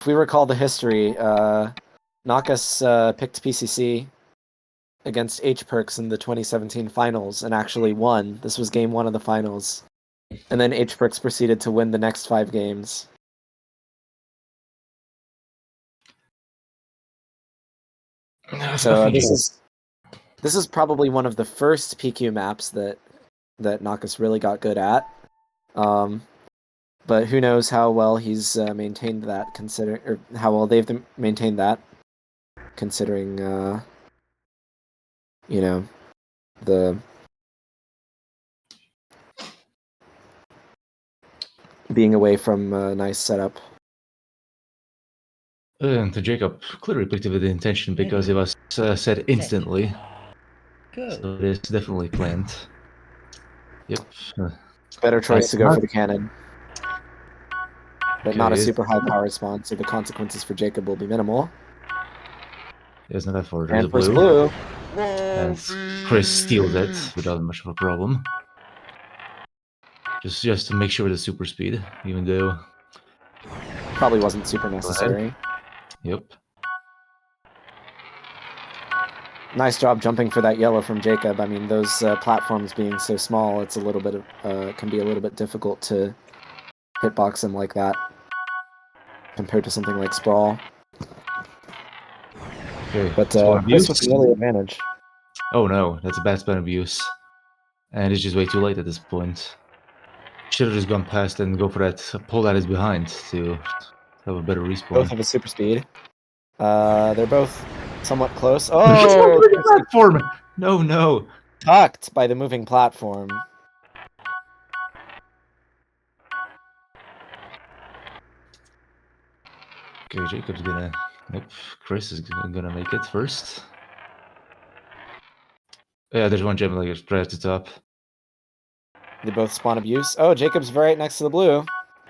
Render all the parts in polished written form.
if we recall the history, Nockess picked PCC against H-Perks in the 2017 finals and actually won. This was game 1 of the finals. And then H-Perks proceeded to win the next 5 games. So this is probably one of the first PQ maps that Nockess really got good at. But who knows how well he's maintained that, or how well they've maintained that, considering you know, the being away from a nice setup. And Jacob clearly picked it with the intention because it was said instantly. Good. So it is definitely planned. Yep. Better choice to go for the cannon. But not a Okay. super high power spawn, so the consequences for Jacob will be minimal. It's not that far. There's And a first blue. blue. And Chris steals it without much of a problem. Just to make sure with the super speed, even though Probably wasn't super necessary. Yep. Nice job jumping for that yellow from Jacob. I mean, those platforms being so small, it's a little bit of, can be a little bit difficult to hitbox him like that compared to something like Sprawl. Okay. But Chris with the early advantage. Oh no, that's a bad spam abuse. And it's just way too late at this point. Should have just gone past and go for that pull that is behind to have a better respawn. Both have a super speed. They're both somewhat close. Oh! Platform! No. Tucked by the moving platform. Okay, Jacob's gonna... Nope, Chris is gonna make it first. Yeah, there's one gem like right at the top. They both spawn abuse. Oh, Jacob's right next to the blue.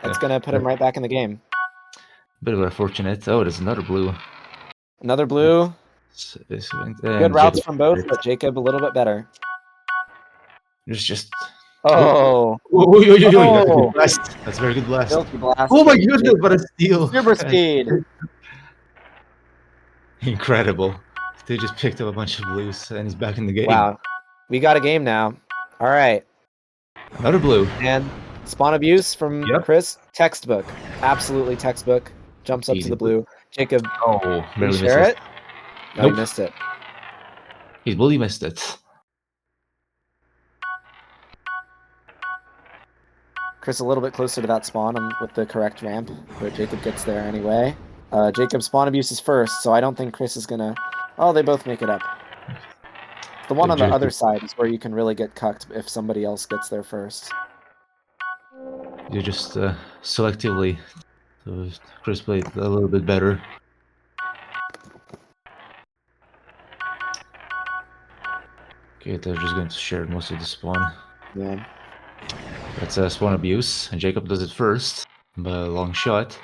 That's gonna put him right back in the game. Bit of unfortunate. Oh, there's another blue. Another blue. Good routes from both, but Jacob a little bit better. There's just... Oh! Oh. That's a very good blast. Filthy blast. Oh my goodness, what a steal! Super speed! Incredible. They just picked up a bunch of blues and he's back in the game. Wow. We got a game now. Alright. Another blue. And spawn abuse from Chris. Textbook. Absolutely textbook. Jumps up to the blue. Jacob. Oh, Did you share it? No, nope. he missed it. He bully missed it. Chris a little bit closer to that spawn with the correct ramp, but Jacob gets there anyway. Jacob spawn abuse is first, so I don't think Chris is gonna... Oh, they both make it up. The one on the other side is where you can really get cucked if somebody else gets there first. You just selectively... So Chris played a little bit better. Okay, they're just going to share most of the spawn. Yeah. That's a spawn abuse, and Jacob does it first, by a long shot.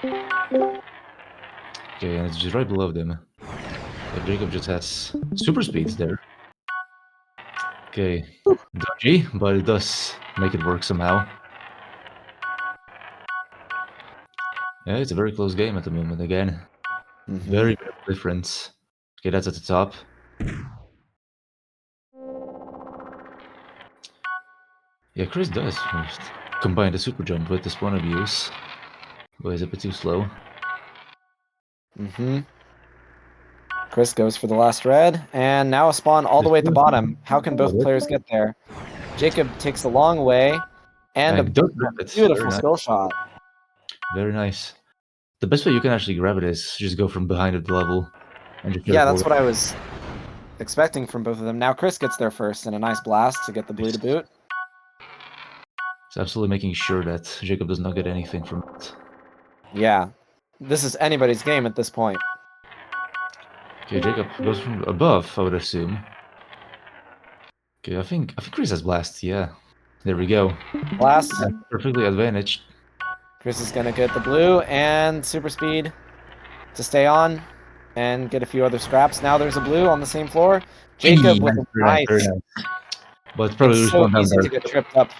Okay, and it's just right below them. So Jacob just has super speeds there. Okay, dodgy, but it does make it work somehow. Yeah, it's a very close game at the moment again. Very different. Okay, that's at the top. Yeah, Chris does combine the super jump with the spawn abuse. But he's a bit too slow. Chris goes for the last red, and now a spawn all the way at the bottom. How can both players get there? Jacob takes a long way, and a beautiful skill shot. Very nice. The best way you can actually grab it is just go from behind the level. And just yeah, that's what I was expecting from both of them. Now Chris gets there first, and a nice blast to get the blue to boot. It's absolutely making sure that Jacob does not get anything from it. Yeah. This is anybody's game at this point. Okay, Jacob goes from above, I would assume. Okay, I think Chris has blast, yeah. There we go. Blast. Yeah, perfectly advantaged. Chris is gonna get the blue and super speed to stay on and get a few other scraps. Now there's a blue on the same floor. Jacob with a nice. But probably it's so easy to get tripped up.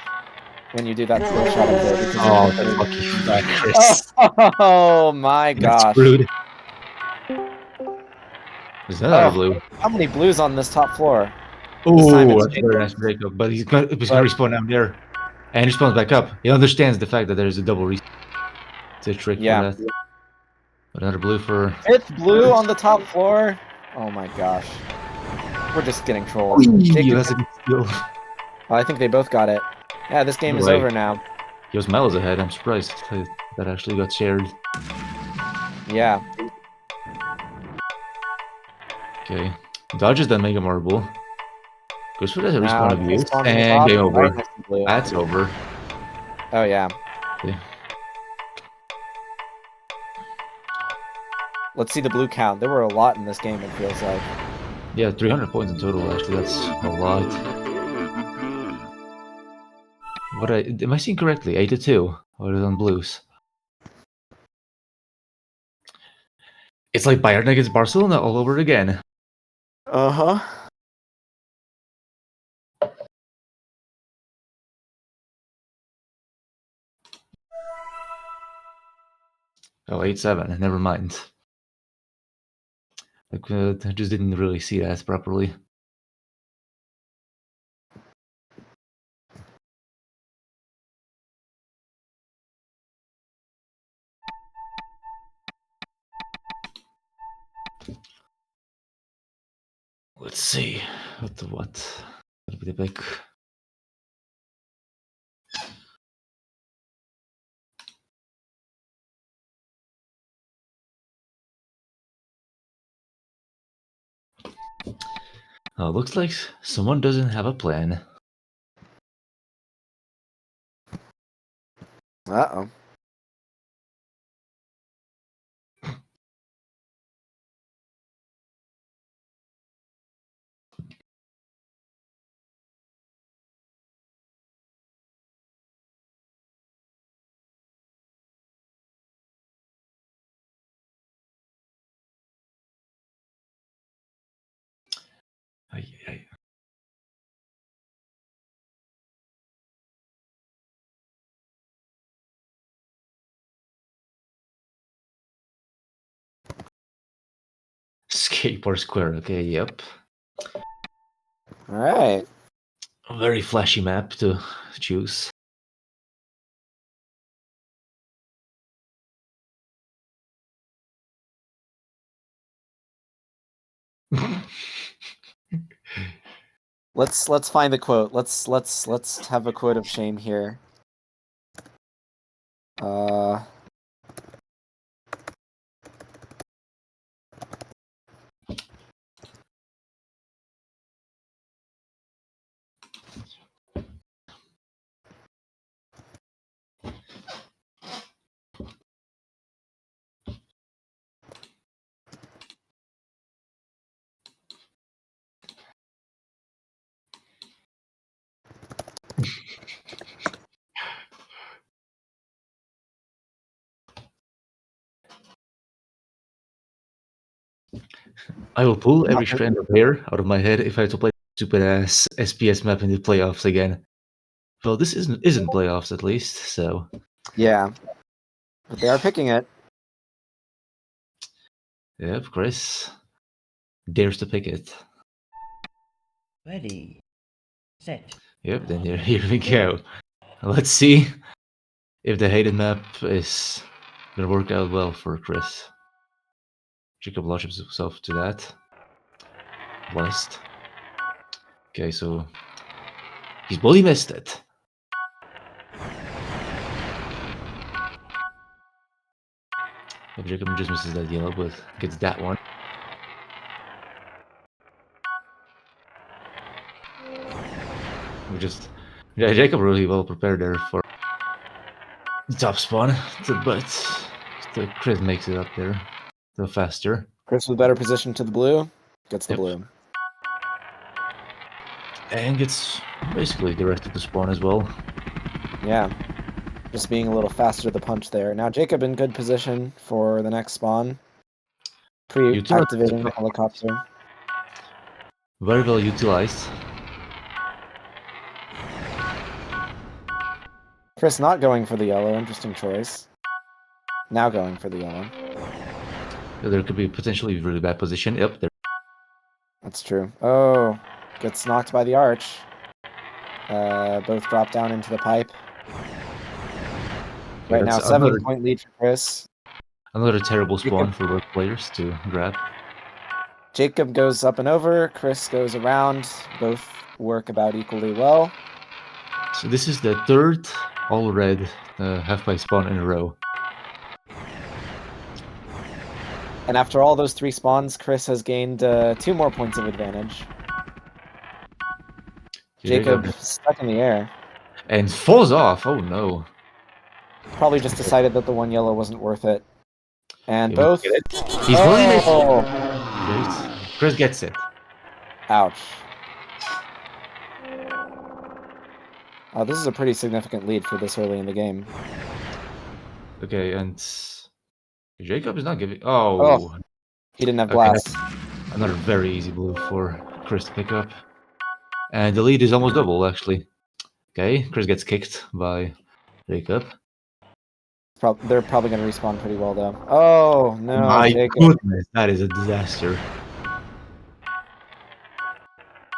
when you do that skill shot up there because Oh, of the that's third lucky for duck. Chris. Oh my That's gosh. screwed. Is that another blue? How many blues on this top floor? This time Oh, it's that's very Jacob. nice Jacob, but he's gonna But- respawn down there. And he spawns back up. He understands the fact that there's a double respawn. It's a trick Yeah. for that. But another blue for... 5th blue on the top floor? Oh my gosh. We're just getting trolled. Ooh, Jacob, that's a good steal. I think they both got it. Yeah, this game No is way. over now. He was miles ahead. I'm surprised that actually got shared. Yeah. Okay. Dodges that Mega Marble. Goes for that Now respawn it's abuse. spawn on the And top, game right over. next to blue. That's over. Oh yeah. Okay. Let's see the blue count. There were a lot in this game, it feels like. Yeah, 300 points in total, actually. That's a lot. Am I seeing correctly? 8-2. Or is it on blues? It's like Bayern against Barcelona all over again. Uh-huh. Oh, 8-7. Never mind. Like, I just didn't really see that properly. Let's see. What? That'll be the pick. Oh, looks like someone doesn't have a plan. Uh-oh. Ay. Skateboard square. Okay, yep. Alright. A very flashy map to choose. Let's find the quote. Let's have a quote of shame here. I will pull every strand of hair out of my head if I have to play stupid ass SPS map in the playoffs again. Well, this isn't playoffs at least, so Yeah. But they are picking it. yep, Chris dares to pick it. Ready, set. Yep, then here we go. Let's see if the hated map is gonna work out well for Chris. Jacob launches himself to that. Blessed. Okay, so he's bloody missed it. If Jacob just misses that yellow, but gets that one. Yeah, Jacob really well prepared there for the top spawn, but the Chris makes it up there, so faster. Chris with better position to the blue. Gets the Yep. blue. And gets basically the rest of the spawn as well. Yeah. Just being a little faster to the punch there. Now Jacob in good position for the next spawn. Pre-activating the helicopter. Very well utilized. Chris not going for the yellow. Interesting choice. Now going for the yellow. There could be potentially really bad position. Yep, there. That's true. Oh, gets knocked by the arch. Both drop down into the pipe. Right now, That's another 7-point lead for Chris. terrible spawn for both players to grab. Jacob goes up and over. Chris goes around. Both work about equally well. So this is the third all red half-pipe spawn in a row. And after all those 3 spawns, Chris has gained 2 more points of advantage. Jacob stuck in the air. And falls off. Oh no. Probably just decided that the 1 yellow wasn't worth it. And He both. He's really Oh! Chris gets it. Ouch. Oh, this is a pretty significant lead for this early in the game. Okay, and Jacob is not giving. Oh, he didn't have blast. Another very easy blue for Chris to pick up. And the lead is almost double, actually. Okay, Chris gets kicked by Jacob. They're probably going to respawn pretty well, though. Oh, no, My Jacob. goodness, that is a disaster.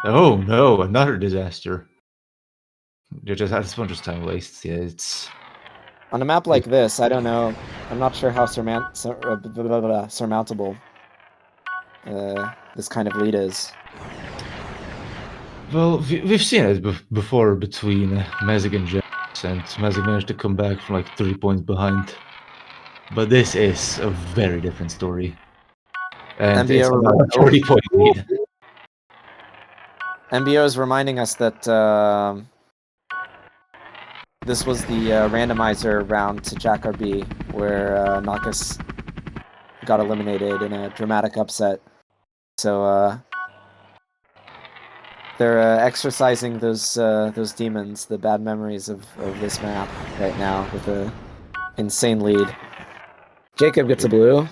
Oh no, another disaster. This one just time wastes. Yeah, it's on a map like this. I don't know. I'm not sure how surmountable this kind of lead is. Well, we've seen it before between Mezig and James, and Mezig managed to come back from like 3 points behind. But this is a very different story. And it's about a 40-point lead. MBO is reminding us that this was the randomizer round to Jack RB, where Nockess got eliminated in a dramatic upset. So they're exercising those demons, the bad memories of this map right now with a insane lead. Jacob gets a blue.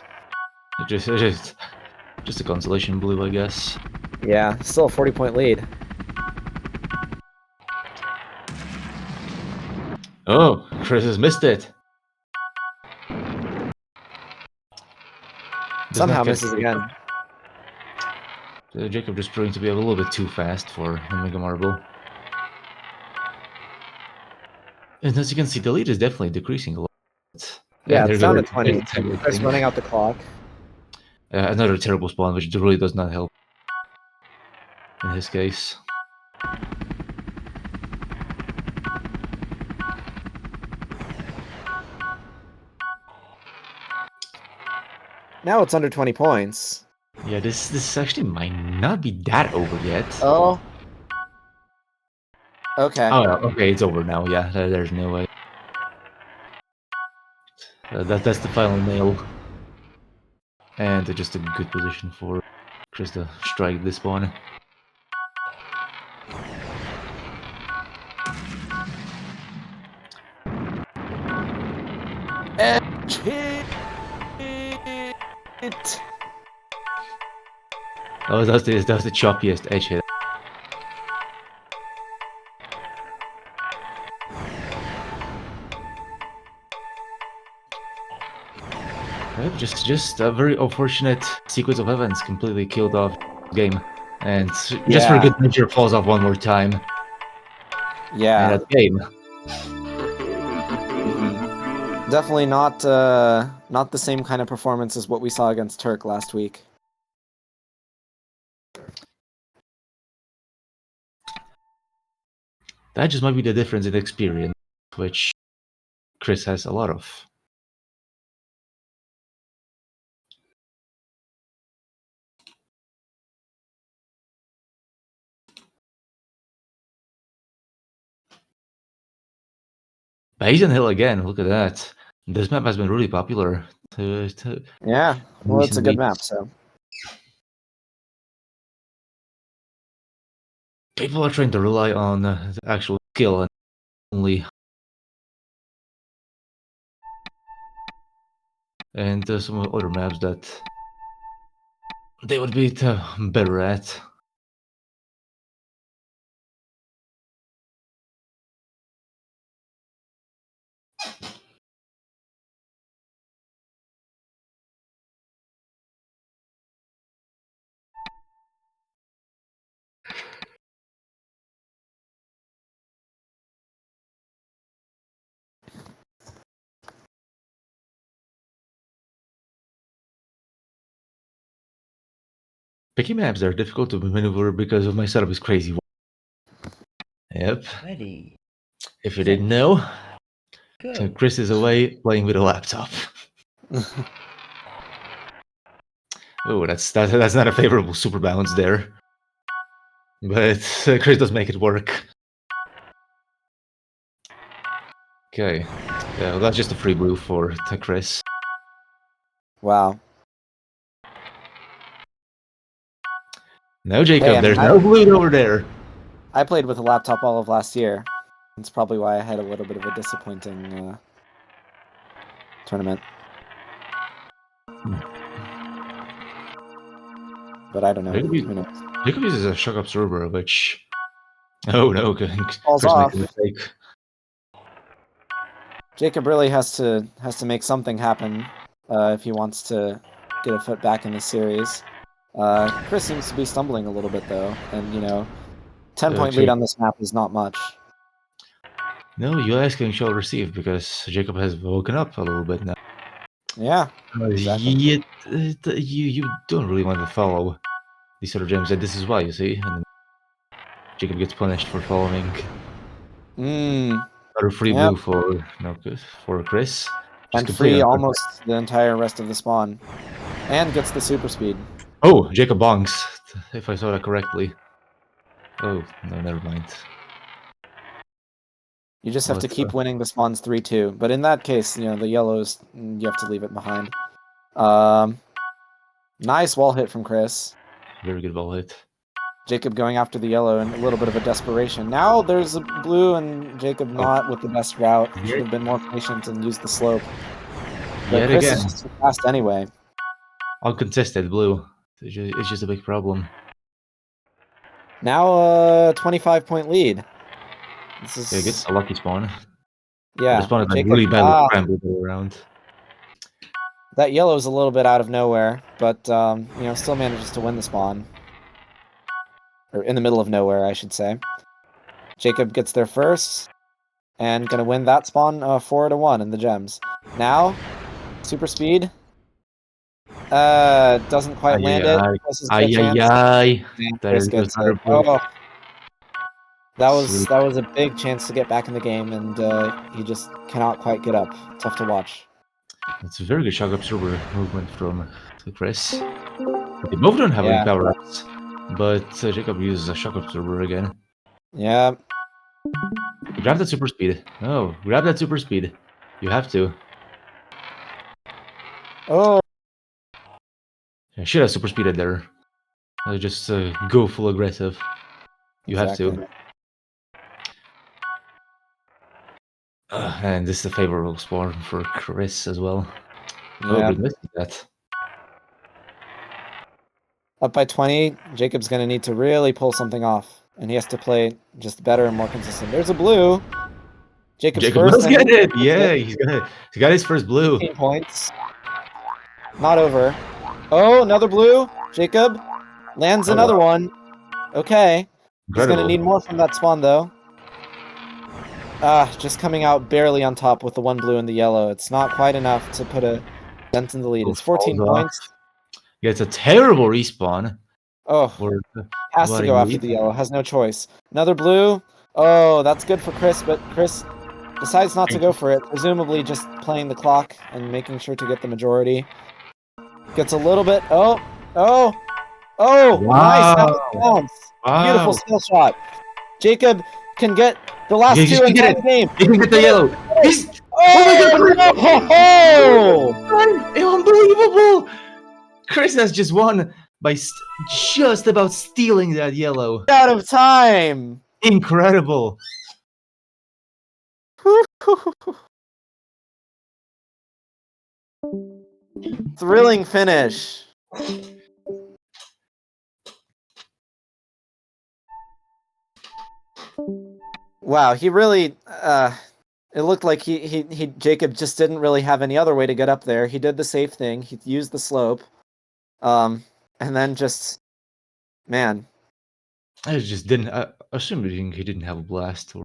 Just a consolation blue, I guess. Yeah, still a 40-point lead. Oh, Chris has missed it. Somehow misses again. Jacob just proving to be a little bit too fast for the Mega Marble. And as you can see, the lead is definitely decreasing a lot. Yeah, it's down to 20. Chris running out the clock. Another terrible spawn, which really does not help in his case. Now it's under 20 points. Yeah, this actually might not be that over yet. Oh. Okay. Oh, okay, it's over now. Yeah, there's no way. That's the final nail. And just a good position for Chris to strike this spawn. Edge hit. Oh, that was the choppiest edge hit. Just a very unfortunate sequence of events completely killed off the game. And just for good measure, falls off one more time. Yeah. And that game. Definitely not the same kind of performance as what we saw against Turk last week. That just might be the difference in experience, which Chris has a lot of. Basin Hill again, look at that. This map has been really popular. Yeah, well, it's a good map, so. People are trying to rely on the actual skill and only. And some other maps that they would be better at. Picky maps are difficult to maneuver because of my setup is crazy. Yep. Ready. If you didn't know, Go. Chris is away playing with a laptop. Oh, that's not a favorable super bounce there. But Chris does make it work. Okay. Yeah, well, that's just a free blue for Chris. Wow. No, Jacob, Hey, I mean, there's no blue over there. I played with a laptop all of last year. That's probably why I had a little bit of a disappointing tournament. But I don't know. Who knows? Jacob uses a shock absorber, which... Oh no, Falls Chris off. makes a mistake. Jacob really has to make something happen if he wants to get a foot back in the series. Chris seems to be stumbling a little bit though, and 10-point lead on this map is not much. No, you asking shall receive because Jacob has woken up a little bit now. Yeah, exactly. You don't really want to follow these sort of gems, and this is why, you see. And then Jacob gets punished for following. Another free blue for Nockess, for Chris. And free almost the entire rest of the spawn. And gets the super speed. Oh, Jacob bonks, if I saw that correctly. Oh, no, never mind. You just have to keep winning the spawns 3-2. But in that case, the yellows, you have to leave it behind. Nice wall hit from Chris. Very good wall hit. Jacob going after the yellow in a little bit of a desperation. Now there's a blue and Jacob not with the best route. Should have been more patient and used the slope. But Chris is just too fast anyway. Uncontested blue. It's just a big problem. Now a 25-point lead. This is... It gets a lucky spawn. Yeah. The spawn is like really badly scrambled around. That yellow is a little bit out of nowhere, but still manages to win the spawn. Or in the middle of nowhere, I should say. Jacob gets there first, and gonna win that spawn 4-1 in the gems. Now, super speed. Doesn't quite land it. Chris gets it. Oh. That was a big chance to get back in the game, and he just cannot quite get up. Tough to watch. It's a very good shock absorber movement from Chris. They both don't have any power ups, but Jacob uses a shock absorber again. Yeah. Grab that super speed. Oh, grab that super speed. You have to. Oh. I should have super speeded there. Just go full aggressive. You have to. And this is a favorable spawn for Chris as well. Yeah. Oh, missed that. Up by 20, Jacob's going to need to really pull something off. And he has to play just better and more consistent. There's a blue. Jacob first. Get it! Yeah, he got his first blue. 15 points. Not over. Oh, another blue. Jacob lands another one. Okay. Incredible. He's going to need more from that spawn, though. Just coming out barely on top with the one blue and the yellow. It's not quite enough to put a dent in the lead. It's 14 points. Yeah, it's a terrible respawn. Oh, has to go after the yellow. Has no choice. Another blue. Oh, that's good for Chris, but Chris decides not to go for it. Presumably just playing the clock and making sure to get the majority. Gets a little bit. Oh, nice. That was bounce. Beautiful skill shot. Jacob can get the last two in the game. He can get the yellow. Unbelievable! Chris has just won by just about stealing that yellow. Out of time. Incredible. Thrilling finish. Wow, he really it looked like Jacob just didn't really have any other way to get up there. He did the safe thing. He used the slope. And then just man. I just didn't assuming he didn't have a blast or